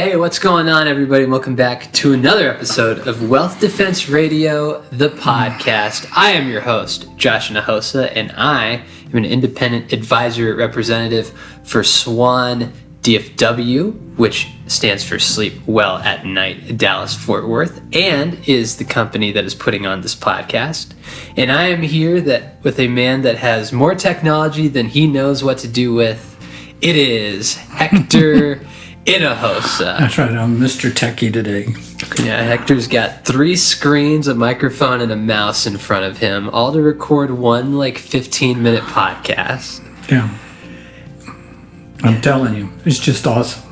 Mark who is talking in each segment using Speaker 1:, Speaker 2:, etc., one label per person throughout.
Speaker 1: Hey, what's going on, everybody? Welcome back to another episode of Wealth Defense Radio, the podcast. I am your host, Josh Nahosa, and I am an independent advisor representative for Swan DFW, which stands for Sleep Well at Night, Dallas-Fort Worth, and is the company that is putting on this podcast. And I am here with a man that has more technology than he knows what to do with. It is Hector Hinojosa.
Speaker 2: That's right, I'm Mr. Techie today.
Speaker 1: Yeah, Hector's got 3 screens, a microphone, and a mouse in front of him, all to record one 15-minute podcast.
Speaker 2: Yeah. I'm telling you, it's just awesome.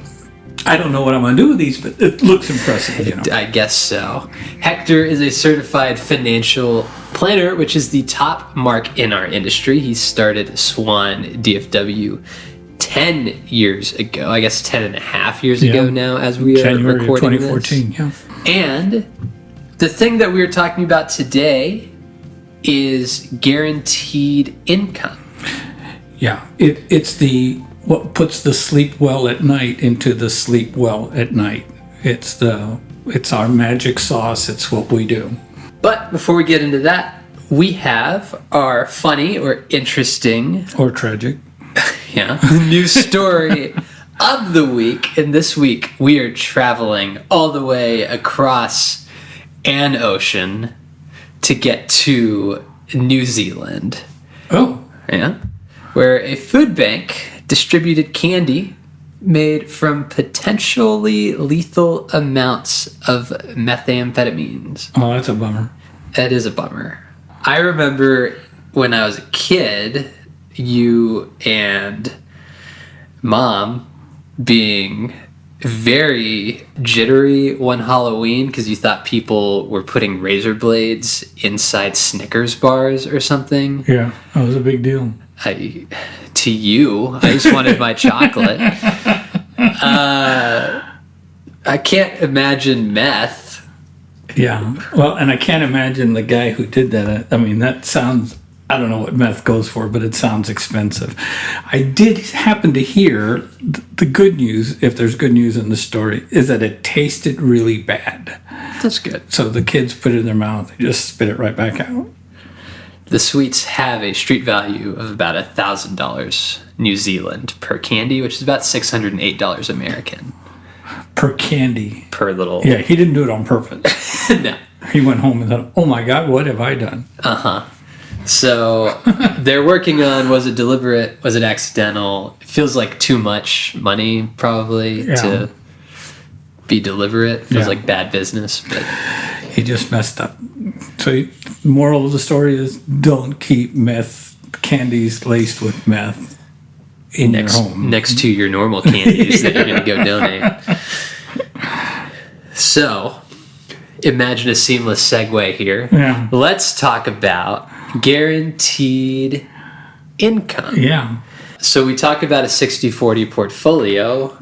Speaker 2: I don't know what I'm going to do with these, but it looks impressive, you know.
Speaker 1: I guess so. Hector is a certified financial planner, which is the top mark in our industry. He started Swan DFW 10 years ago, I guess 10 and a half years ago now, as we
Speaker 2: January
Speaker 1: are recording
Speaker 2: 2014,
Speaker 1: this.
Speaker 2: yeah.
Speaker 1: And the thing that we're talking about today is guaranteed income.
Speaker 2: Yeah, it's what puts the sleep well at night into the sleep well at night. It's our magic sauce. It's what we do.
Speaker 1: But before we get into that, we have our funny or interesting
Speaker 2: or tragic
Speaker 1: news story of the week. And this week we are traveling all the way across an ocean to get to New Zealand.
Speaker 2: Oh.
Speaker 1: Yeah. Where a food bank distributed candy made from potentially lethal amounts of methamphetamines.
Speaker 2: Oh, that's a bummer.
Speaker 1: That is a bummer. I remember when I was a kid, you and Mom being very jittery one Halloween because you thought people were putting razor blades inside Snickers bars or something.
Speaker 2: Yeah, that was a big deal.
Speaker 1: I just wanted my chocolate. I can't imagine meth.
Speaker 2: Yeah, well, and I can't imagine the guy who did that. I mean, that sounds, I don't know what meth goes for, but it sounds expensive. I did happen to hear the good news, if there's good news in the story, is that it tasted really bad.
Speaker 1: That's good.
Speaker 2: So the kids put it in their mouth, they just spit it right back out.
Speaker 1: The sweets have a street value of about $1,000 New Zealand per candy, which is about $608 American.
Speaker 2: Per candy.
Speaker 1: Per little.
Speaker 2: Yeah, he didn't do it on purpose.
Speaker 1: No.
Speaker 2: He went home and thought, oh my God, what have I done?
Speaker 1: Uh-huh. So they're working on, was it deliberate? Was it accidental? It feels like too much money probably to be deliberate. Feels like bad business, but
Speaker 2: he just messed up. So the moral of the story is don't keep meth candies laced with meth in your home.
Speaker 1: Next to your normal candies that you're going to go donate. So imagine a seamless segue here.
Speaker 2: Yeah.
Speaker 1: Let's talk about guaranteed income.
Speaker 2: Yeah.
Speaker 1: So we talk about a 60-40 portfolio,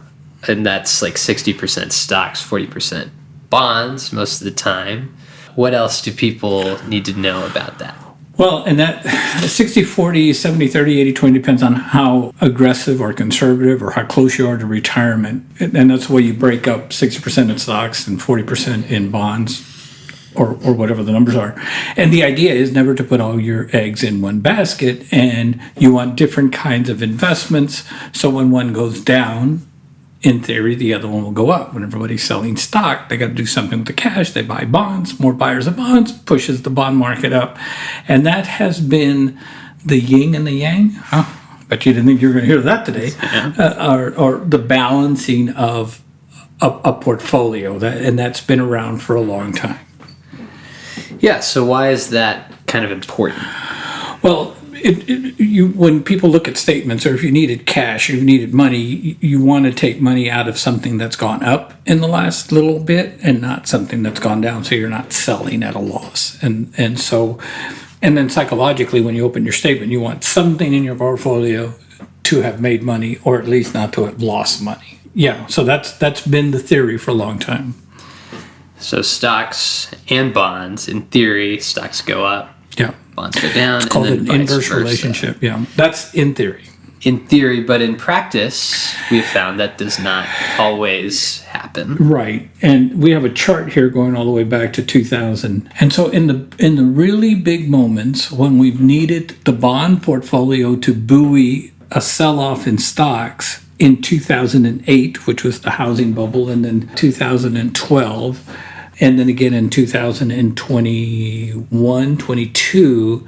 Speaker 1: and that's like 60% stocks, 40% bonds most of the time. What else do people need to know about that?
Speaker 2: Well, and that 60-40, 70-30, 80-20 depends on how aggressive or conservative or how close you are to retirement. And that's the way you break up 60% in stocks and 40% in bonds or whatever the numbers are. And the idea is never to put all your eggs in one basket, and you want different kinds of investments. So when one goes down, in theory, the other one will go up. When everybody's selling stock, they got to do something with the cash. They buy bonds. More buyers of bonds pushes the bond market up. And that has been the yin and the yang. Huh? Bet you didn't think you were going to hear that today. Yeah. Or the balancing of a portfolio. And that's been around for a long time.
Speaker 1: Yeah, so why is that kind of important?
Speaker 2: Well, when people look at statements, or if you needed cash, or you needed money, you want to take money out of something that's gone up in the last little bit and not something that's gone down, so you're not selling at a loss. And then psychologically, when you open your statement, you want something in your portfolio to have made money, or at least not to have lost money. Yeah, so that's been the theory for a long time.
Speaker 1: So stocks and bonds, in theory, stocks go up.
Speaker 2: Yeah.
Speaker 1: Bonds go down.
Speaker 2: It's called
Speaker 1: and then
Speaker 2: an inverse relationship. Yeah, that's in theory.
Speaker 1: in theory, but in practice, we've found that does not always happen.
Speaker 2: Right. And we have a chart here going all the way back to 2000. And so in the really big moments when we've needed the bond portfolio to buoy a sell-off in stocks in 2008, which was the housing bubble, and then 2012, and then again in 2021, 22,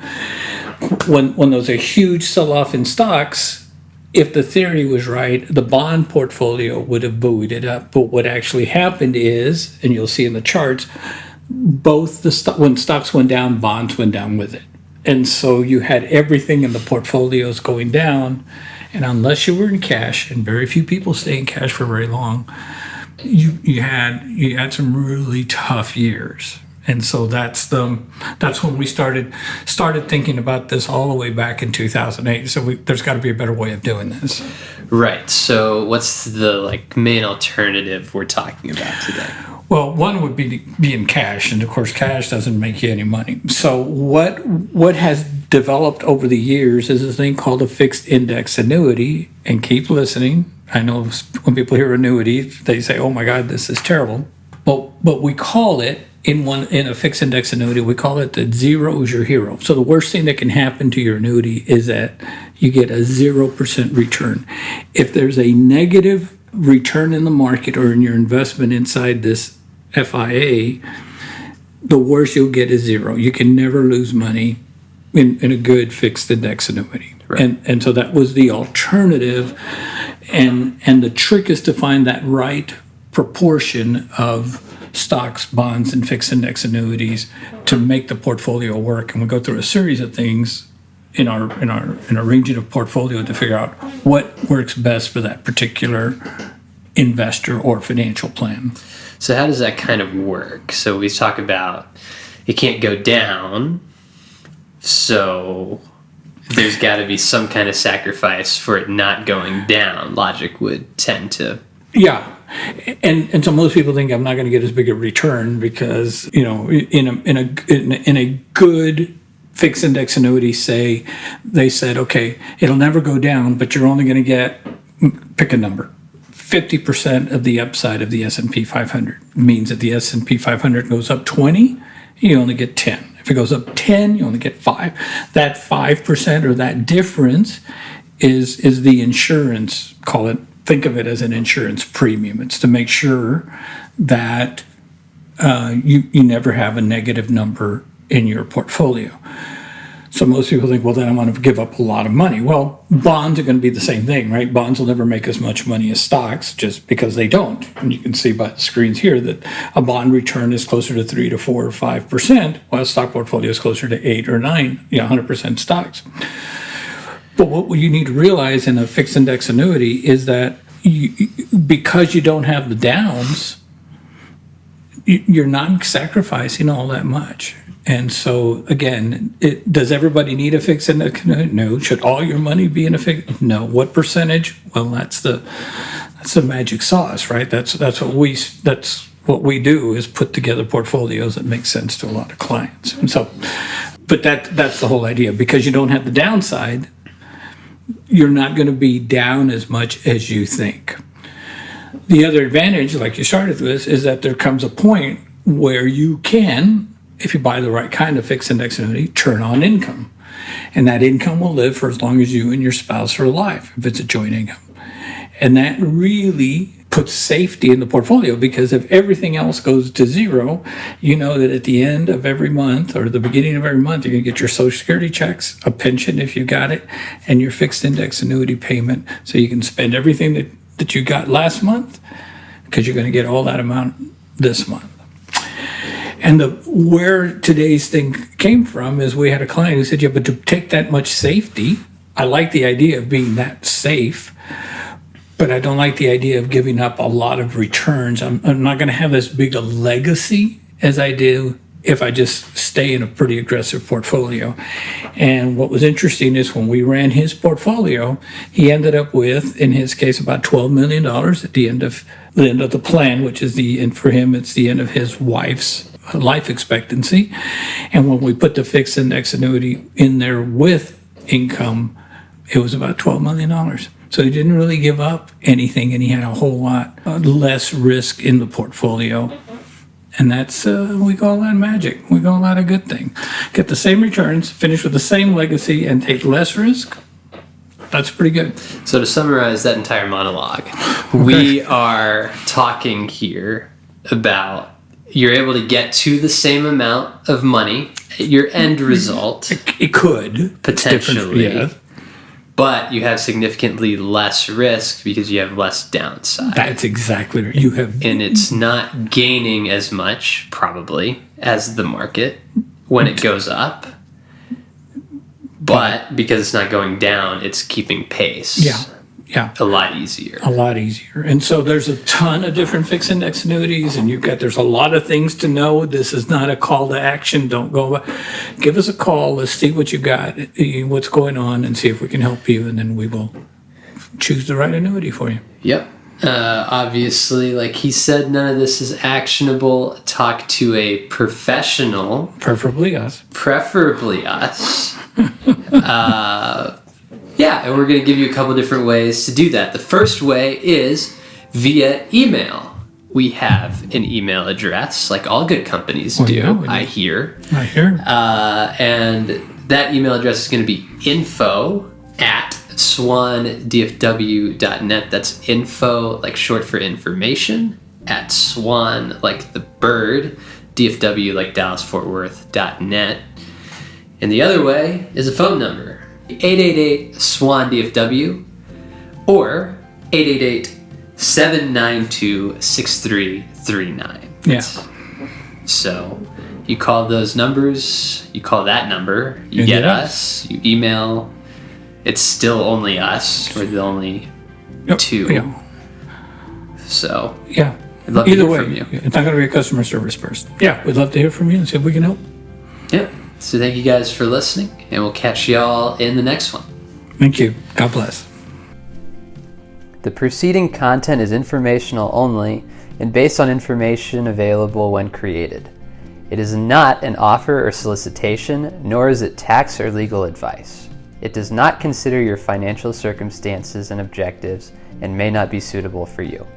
Speaker 2: when there was a huge sell-off in stocks, if the theory was right, the bond portfolio would have buoyed it up. But what actually happened is, and you'll see in the charts, both when stocks went down, bonds went down with it. And so you had everything in the portfolios going down. And unless you were in cash, and very few people stay in cash for very long, you had some really tough years. And so that's when we started thinking about this all the way back in 2008. So there's got to be a better way of doing this.
Speaker 1: Right. So what's the main alternative we're talking about today?
Speaker 2: Well, one would be to be in cash, and of course, cash doesn't make you any money. So what has developed over the years is a thing called a fixed index annuity. And keep listening. I know when people hear annuities, they say, "Oh my God, this is terrible." But we call it in a fixed index annuity, we call it that zero is your hero. So the worst thing that can happen to your annuity is that you get a 0% return. If there's a negative return in the market or in your investment inside this FIA, the worst you'll get is zero. You can never lose money in a good fixed index annuity. Right. And so that was the alternative. And the trick is to find that right proportion of stocks, bonds, and fixed index annuities to make the portfolio work. And we go through a series of things in our arranging a portfolio to figure out what works best for that particular investor or financial plan.
Speaker 1: So how does that kind of work? So we talk about it can't go down, so there's got to be some kind of sacrifice for it not going down. Logic would tend to.
Speaker 2: Yeah. And so most people think I'm not going to get as big a return because, in a good fixed index annuity, they said, okay, it'll never go down, but you're only going to get, pick a number, 50% of the upside of the S&P 500. It means that the S&P 500 goes up 20, you only get 10. If it goes up 10, you only get 5. That 5% or that difference is the insurance, think of it as an insurance premium. It's to make sure that you never have a negative number in your portfolio. So most people think, well, then I'm going to give up a lot of money. Well, bonds are going to be the same thing, right? Bonds will never make as much money as stocks just because they don't. And you can see by the screens here that a bond return is closer to 3 to 4 or 5%, while a stock portfolio is closer to 8 or 9, 100% stocks. But what you need to realize in a fixed index annuity is that because you don't have the downs, you're not sacrificing all that much. And so, again, does everybody need a fixed index annuity? No. Should all your money be in a fixed? No. What percentage? Well, that's the magic sauce, right? That's what we do is put together portfolios that make sense to a lot of clients. And so, but that's the whole idea. Because you don't have the downside, you're not going to be down as much as you think. The other advantage, like you started with, is that there comes a point where you can, if you buy the right kind of fixed index annuity, turn on income. And that income will live for as long as you and your spouse are alive, if it's a joint income. And that really puts safety in the portfolio, because if everything else goes to zero, you know that at the end of every month or the beginning of every month, you're going to get your Social Security checks, a pension if you got it, and your fixed index annuity payment. So you can spend everything that you got last month because you're going to get all that amount this month. And where today's thing came from is we had a client who said, yeah, but to take that much safety, I like the idea of being that safe, but I don't like the idea of giving up a lot of returns. I'm not going to have as big a legacy as I do if I just stay in a pretty aggressive portfolio. And what was interesting is when we ran his portfolio, he ended up with, in his case, about $12 million at the end of the plan, which is for him, it's the end of his wife's life expectancy. And when we put the fixed index annuity in there with income, it was about $12 million. So he didn't really give up anything, and he had a whole lot less risk in the portfolio. And that's, we call that magic. We call that a good thing. Get the same returns, finish with the same legacy, and take less risk. That's pretty good.
Speaker 1: So to summarize that entire monologue, we are talking here about you're able to get to the same amount of money, your end result.
Speaker 2: It could.
Speaker 1: Potentially.
Speaker 2: Yeah.
Speaker 1: But you have significantly less risk because you have less downside.
Speaker 2: That's exactly right. You have,
Speaker 1: and it's not gaining as much, probably, as the market when it goes up. But because it's not going down, it's keeping pace.
Speaker 2: Yeah.
Speaker 1: A lot easier.
Speaker 2: A lot easier. And so there's a ton of different fixed index annuities, and there's a lot of things to know. This is not a call to action. Don't go. Give us a call. Let's see what you got, what's going on, and see if we can help you, and then we will choose the right annuity for you.
Speaker 1: Yep. Obviously, like he said, none of this is actionable. Talk to a professional.
Speaker 2: Preferably us.
Speaker 1: Yeah, and we're going to give you a couple different ways to do that. The first way is via email. We have an email address, like all good companies do,
Speaker 2: yeah,
Speaker 1: I hear. And that email address is going to be info@swandfw.net. That's info, like short for information, at swan, like the bird, DFW, like DallasFortWorth.net. And the other way is a phone number, 888-SWAN-DFW or 888-792-6339.
Speaker 2: Yeah.
Speaker 1: So you call those numbers, you call that number, you get us, you email. It's still only us. We're the only two.
Speaker 2: Yeah.
Speaker 1: So
Speaker 2: yeah.
Speaker 1: I'd love
Speaker 2: Either
Speaker 1: to hear
Speaker 2: way,
Speaker 1: from you.
Speaker 2: It's not going to be a customer service person. Yeah, we'd love to hear from you and see if we can help.
Speaker 1: Yep. So thank you guys for listening, and we'll catch y'all in the next one.
Speaker 2: Thank you. God bless.
Speaker 3: The preceding content is informational only and based on information available when created. It is not an offer or solicitation, nor is it tax or legal advice. It does not consider your financial circumstances and objectives and may not be suitable for you.